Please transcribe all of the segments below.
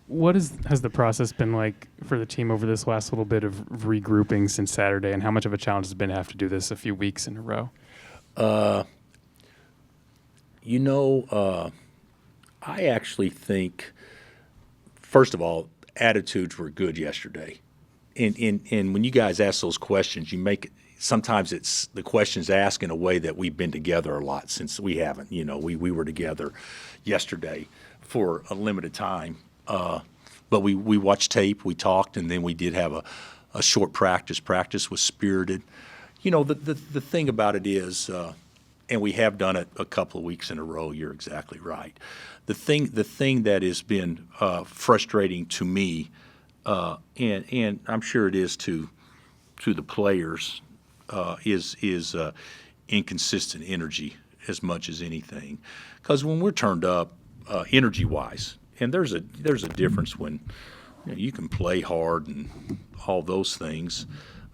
Has the process been like for the team over this last little bit of regrouping since Saturday, and how much of a challenge has it been to have to do this a few weeks in a row? You know, I actually think, first of all, attitudes were good yesterday. And when you guys ask those questions, you make sometimes it's the questions asked in a way that we've been together a lot since we haven't. We were together yesterday for a limited time. But we watched tape, we talked, and then we did have a short practice. Practice was spirited. The thing about it is, and we have done it a couple of weeks in a row. You're exactly right. The thing that has been frustrating to me, and I'm sure it is to the players, is inconsistent energy as much as anything. Because when we're turned up, energy wise, and there's a difference when you can play hard and all those things,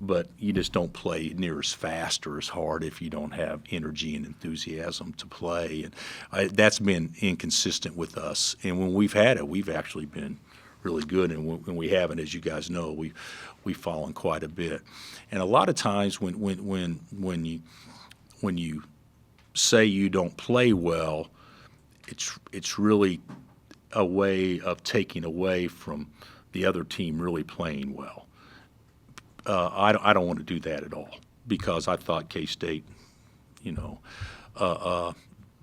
but you just don't play near as fast or as hard if you don't have energy and enthusiasm to play. And that's been inconsistent with us. And when we've had it, we've actually been really good. And when we haven't, as you guys know, we've fallen quite a bit. And a lot of times when you say you don't play well, it's really a way of taking away from the other team really playing well. I don't want to do that at all because I thought K-State,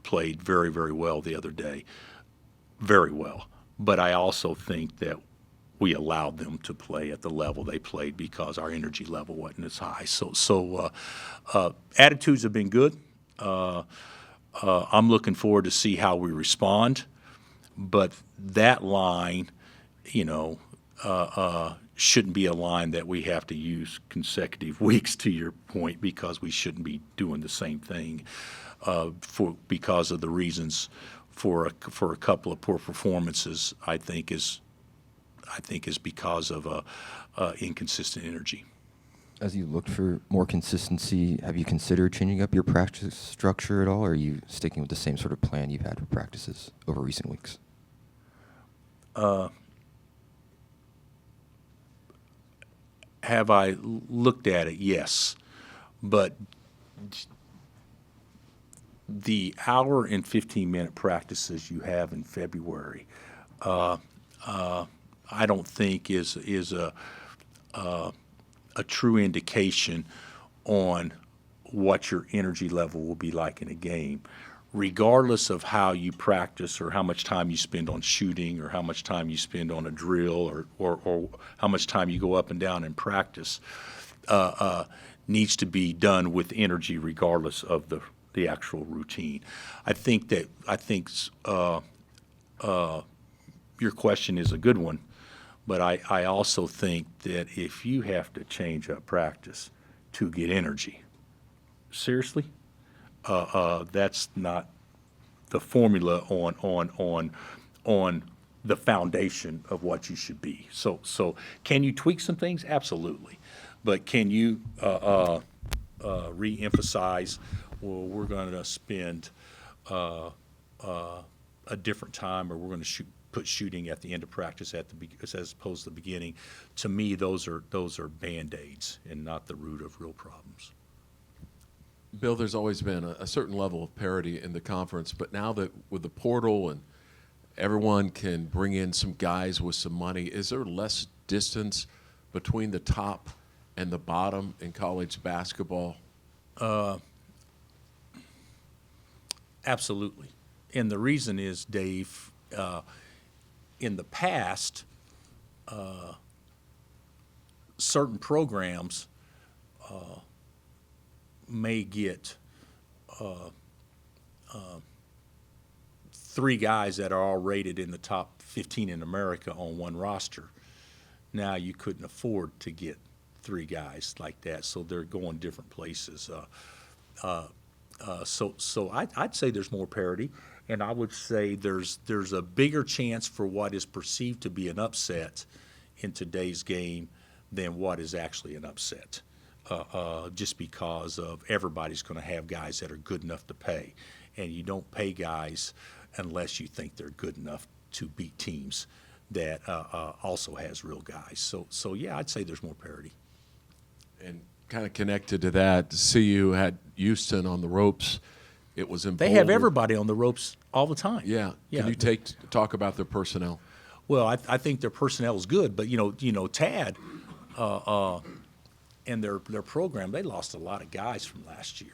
played very, very well the other day, very well. But I also think that we allowed them to play at the level they played because our energy level wasn't as high. So attitudes have been good. I'm looking forward to see how we respond. But that line, shouldn't be a line that we have to use consecutive weeks, to your point, because we shouldn't be doing the same thing because of the reasons for a couple of poor performances. I think is because of inconsistent energy. As you looked for more consistency, have you considered changing up your practice structure at all, or are you sticking with the same sort of plan you've had for practices over recent weeks? Have I looked at it? Yes. But the hour and 15-minute practices you have in February, I don't think is a true indication on what your energy level will be like in a game, regardless of how you practice or how much time you spend on shooting or how much time you spend on a drill or how much time you go up and down in practice, needs to be done with energy regardless of the actual routine. I think your question is a good one, but I also think that if you have to change up practice to get energy, seriously, that's not the formula on the foundation of what you should be. So can you tweak some things? Absolutely, but can you re-emphasize? Well, we're going to spend a different time, or we're going to put shooting at the end of practice as opposed to the beginning. To me, those are Band-Aids and not the root of real problems. Bill, there's always been a certain level of parity in the conference, but now that with the portal and everyone can bring in some guys with some money, is there less distance between the top and the bottom in college basketball? Absolutely. And the reason is, Dave, in the past, certain programs may get three guys that are all rated in the top 15 in America on one roster. Now you couldn't afford to get three guys like that, so they're going different places. So I'd say there's more parity, and I would say there's a bigger chance for what is perceived to be an upset in today's game than what is actually an upset. Just because of everybody's going to have guys that are good enough to pay, and you don't pay guys unless you think they're good enough to beat teams. that also has real guys. So yeah, I'd say there's more parity. And kind of connected to that, CU had Houston on the ropes. It was in They have Boulder. everybody on the ropes all the time. Yeah. Yeah. Can you talk about their personnel? Well, I think their personnel is good, but Tad and their program, they lost a lot of guys from last year.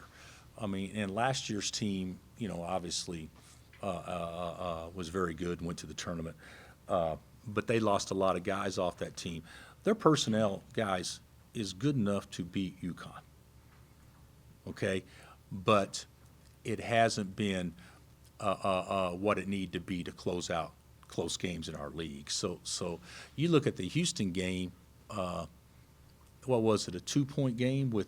I mean, and last year's team, obviously was very good and went to the tournament, but they lost a lot of guys off that team. Their personnel, guys, is good enough to beat UConn. Okay, but it hasn't been what it needed to be to close out close games in our league. So you look at the Houston game. What was it? A 2-point game with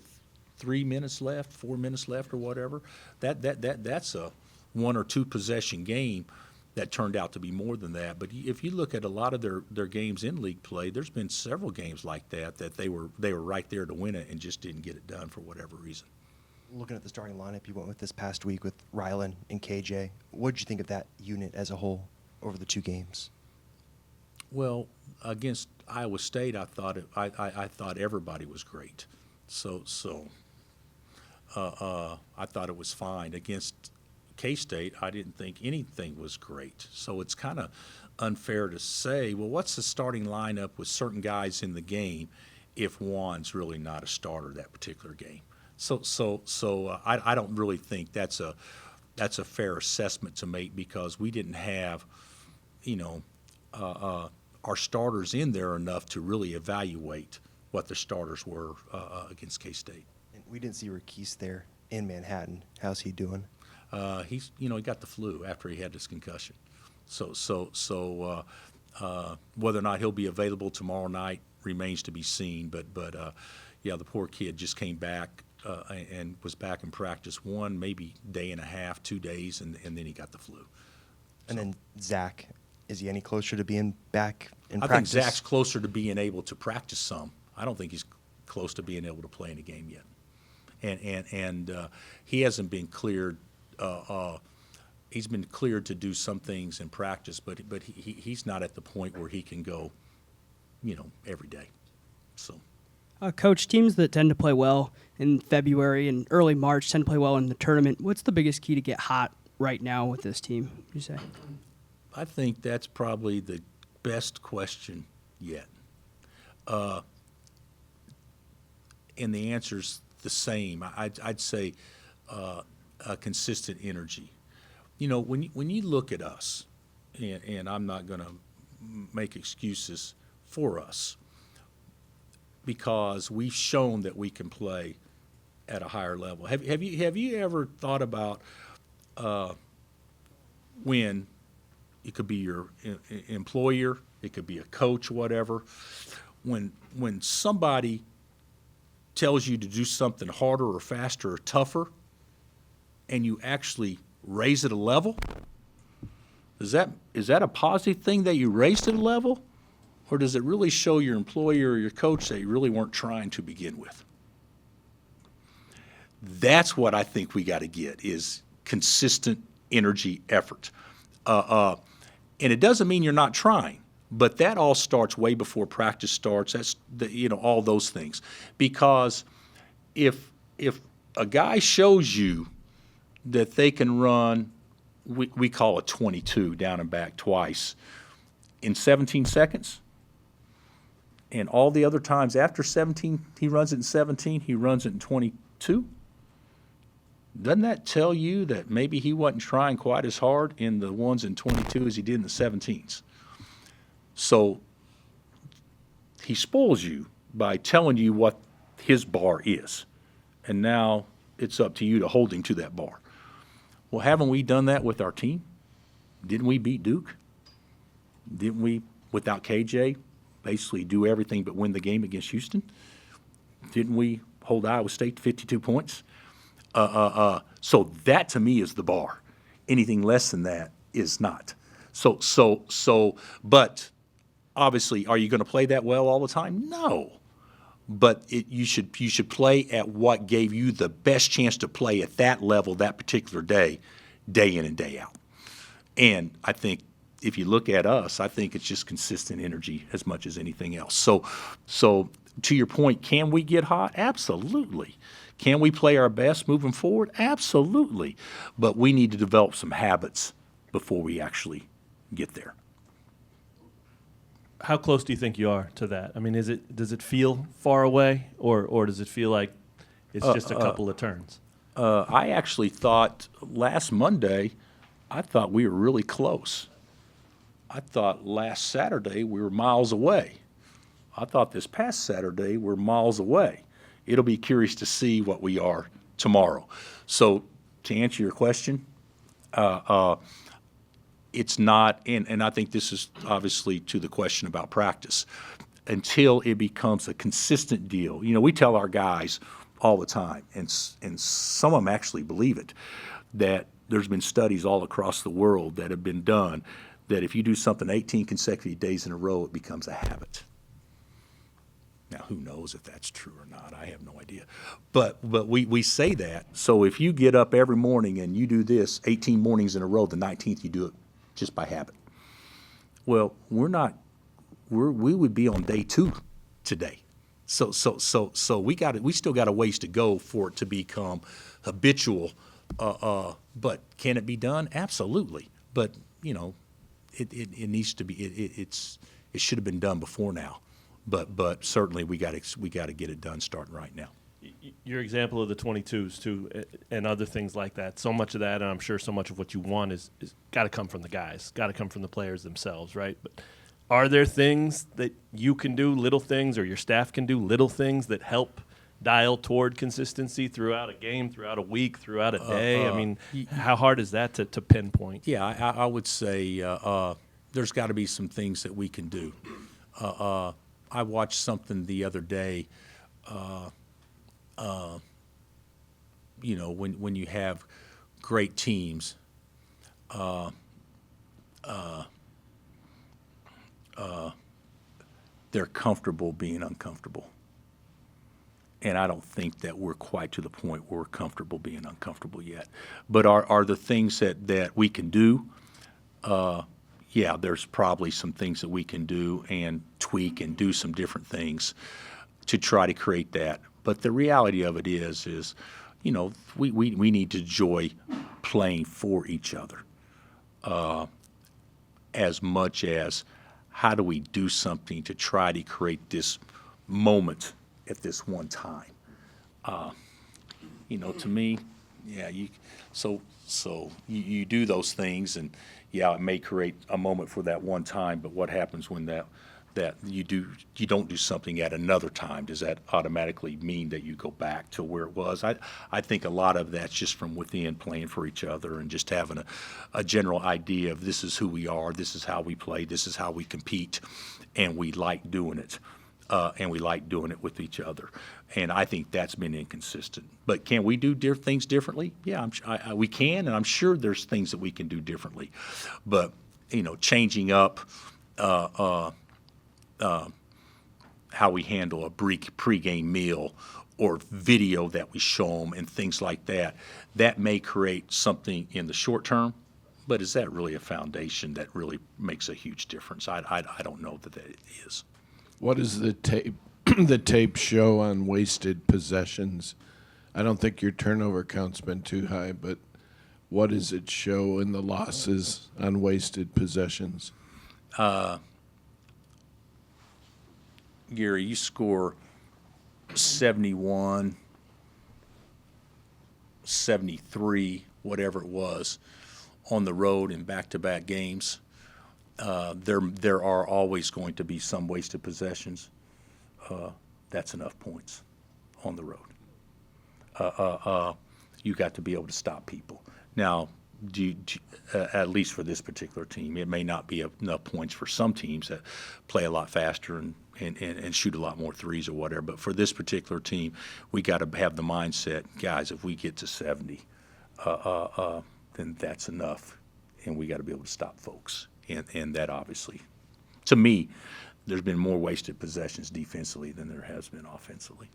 3 minutes left, 4 minutes left, or whatever. That's a 1 or 2 possession game that turned out to be more than that. But if you look at a lot of their games in league play, there's been several games like that they were right there to win it and just didn't get it done for whatever reason. Looking at the starting lineup you went with this past week with Rylan and KJ, what did you think of that unit as a whole over the 2 games? Well, against Iowa State, I thought everybody was great. So I thought it was fine. Against K-State, I didn't think anything was great. So it's kind of unfair to say, well, what's the starting lineup with certain guys in the game if Juan's really not a starter that particular game? So I don't really think that's a fair assessment to make because we didn't have, our starters in there enough to really evaluate what the starters were against K-State. And we didn't see Rakis there in Manhattan. How's he doing? He got the flu after he had this concussion. So whether or not he'll be available tomorrow night remains to be seen. But yeah, the poor kid just came back and was back in practice 1, maybe day and a half, 2 days, and then he got the flu. And then Zach, is he any closer to being back in I practice? think Zach's closer to being able to practice some. I don't think he's close to being able to play in a game yet. And he hasn't been cleared. He's been cleared to do some things in practice, but he's not at the point where he can go, every day. So. Coach, teams that tend to play well in February and early March tend to play well in the tournament. What's the biggest key to get hot right now with this team, would you say? I think that's probably the best question yet. And the answer's the same. I'd say a consistent energy. When you look at us, and I'm not going to make excuses for us, because we've shown that we can play at a higher level. Have you ever thought about when it could be your employer, it could be a coach, whatever, when somebody tells you to do something harder or faster or tougher, and you actually raise it a level? Is that a positive thing that you raised it a level? Or does it really show your employer or your coach that you really weren't trying to begin with? That's what I think we got to get is consistent energy effort. And it doesn't mean you're not trying, but that all starts way before practice starts. That's all those things. Because if a guy shows you that they can run, we call it 22 down and back twice in 17 seconds, and all the other times after 17, he runs it in 17, he runs it in 22. Doesn't that tell you that maybe he wasn't trying quite as hard in the ones in 22 as he did in the 17s? So he spoils you by telling you what his bar is. And now it's up to you to hold him to that bar. Well, haven't we done that with our team? Didn't we beat Duke? Didn't we, without KJ, basically do everything but win the game against Houston? Didn't we hold Iowa State to 52 points? So that to me is the bar. Anything less than that is not. But obviously, are you going to play that well all the time? No. But you should play at what gave you the best chance to play at that level that particular day in and day out. And I think if you look at us, I think it's just consistent energy as much as anything else. So to your point, can we get hot? Absolutely. Can we play our best moving forward? Absolutely. But we need to develop some habits before we actually get there. How close do you think you are to that? I mean, does it feel far away, or does it feel like it's just a couple of turns? I actually thought last Monday, I thought we were really close. I thought last Saturday we were miles away. I thought this past Saturday we're miles away. It'll be curious to see what we are tomorrow. So to answer your question, it's not, and I think this is obviously to the question about practice, until it becomes a consistent deal. You know, we tell our guys all the time, and some of them actually believe it, that there's been studies all across the world that have been done that if you do something 18 consecutive days in a row, it becomes a habit. Now, who knows if that's true or not? I have no idea. But we say that. So if you get up every morning and you do this 18 mornings in a row, the 19th you do it just by habit. Well, we would be on day 2 today. So we still got a ways to go for it to become habitual. But can it be done? Absolutely. But you know, it needs to be. It should have been done before now. But certainly we got to get it done starting right now. Your example of the 22s too, and other things like that. So much of that, and I'm sure so much of what you want is got to come from the guys, got to come from the players themselves, right? But are there things that you can do, little things, or your staff can do, little things that help dial toward consistency throughout a game, throughout a week, throughout a day? I mean, how hard is that to pinpoint? Yeah, I would say there's got to be some things that we can do. I watched something the other day. You know, when you have great teams, they're comfortable being uncomfortable. And I don't think that we're quite to the point where we're comfortable being uncomfortable yet. But are the things that we can do? Yeah, there's probably some things that we can do and tweak and do some different things to try to create that. But the reality of it is you know, we need to enjoy playing for each other as much as how do we do something to try to create this moment at this one time. You know, to me, yeah, so you do those things, and yeah, it may create a moment for that one time, but what happens when that you don't do something at another time? Does that automatically mean that you go back to where it was? I think a lot of that's just from within, playing for each other and just having a general idea of this is who we are, this is how we play, this is how we compete, and we like doing it. And we like doing it with each other. And I think that's been inconsistent. But can we do things differently? Yeah, we can, and I'm sure there's things that we can do differently. But, you know, changing up how we handle a pregame meal or video that we show them and things like that, that may create something in the short term. But is that really a foundation that really makes a huge difference? I don't know that it is. What does the tape show on wasted possessions? I don't think your turnover count's been too high, but what does it show in the losses on wasted possessions? Gary, you score 71, 73, whatever it was, on the road in back-to-back games. There are always going to be some wasted possessions. That's enough points on the road. You got to be able to stop people. Now, at least for this particular team, it may not be enough points for some teams that play a lot faster and shoot a lot more threes or whatever. But for this particular team, we got to have the mindset, guys, if we get to 70, then that's enough, and we got to be able to stop folks. And that obviously, to me, there's been more wasted possessions defensively than there has been offensively.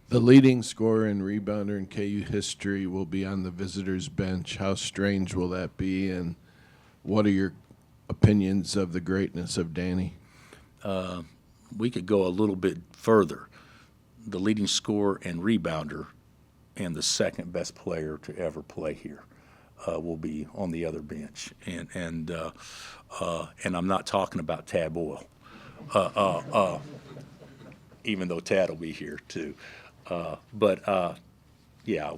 The leading scorer and rebounder in KU history will be on the visitors' bench. How strange will that be, and what are your opinions of the greatness of Danny? We could go a little bit further. The leading scorer and rebounder and the second best player to ever play here will be on the other bench. And I'm not talking about Tad Boyle, even though Tad will be here too. Yeah,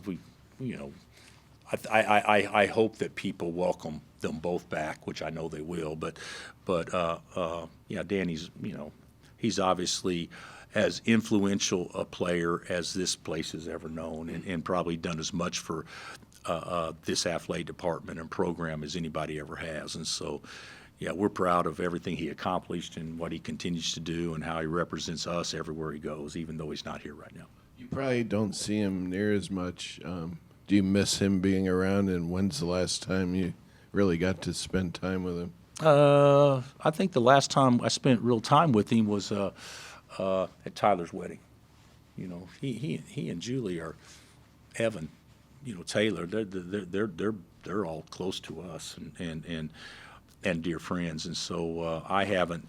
I hope that people welcome them both back, which I know they will. But yeah, Danny's, he's obviously as influential a player as this place has ever known, and probably done as much for this athletic department and program as anybody ever has. And so, yeah, we're proud of everything he accomplished and what he continues to do and how he represents us everywhere he goes, even though he's not here right now. You probably don't see him near as much. Do you miss him being around, and when's the last time you really got to spend time with him? I think the last time I spent real time with him was at Tyler's wedding. He and Julie are Evan, Taylor. They're all close to us and dear friends. And so I haven't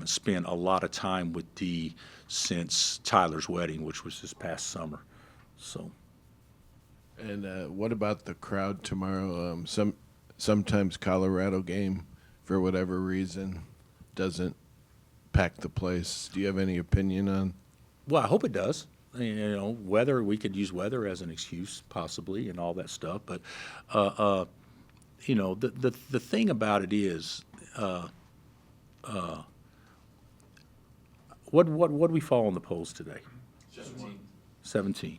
spent a lot of time with Dee since Tyler's wedding, which was this past summer. So. And what about the crowd tomorrow? Sometimes Colorado game, for whatever reason, doesn't pack the place. Do you have any opinion on? Well, I hope it does. Weather, we could use weather as an excuse possibly and all that stuff. But, the thing about it is, what do we fall on the polls today? 17.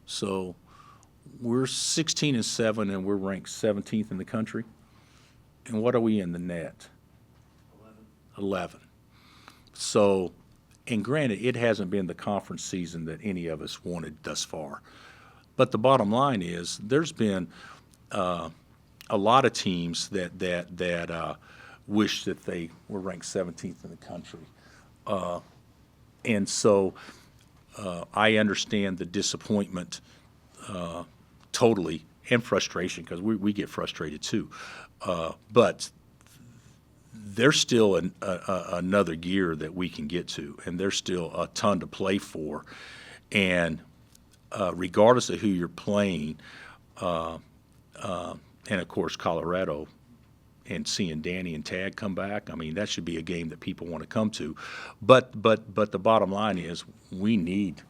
So we're 16-7, and we're ranked 17th in the country. And what are we in the net? 11. So, and granted, it hasn't been the conference season that any of us wanted thus far. But the bottom line is, there's been a lot of teams that wish that they were ranked 17th in the country. And so I understand the disappointment totally, and frustration, because we get frustrated too. But there's still another gear that we can get to, and there's still a ton to play for. And regardless of who you're playing, and of course Colorado, and seeing Danny and Tad come back, I mean, that should be a game that people want to come to. But the bottom line is, we need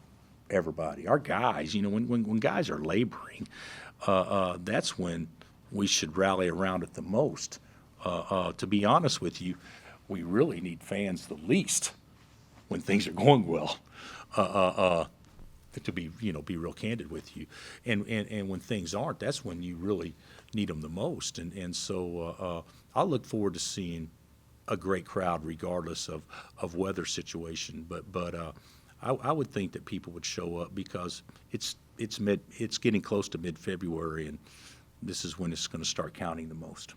everybody. Our guys, when guys are laboring, that's when we should rally around it the most. To be honest with you, we really need fans the least when things are going well. To be real candid with you, and when things aren't, that's when you really need them the most. And so I look forward to seeing a great crowd regardless of weather situation. But I would think that people would show up, because it's getting close to mid-February, and this is when it's going to start counting the most.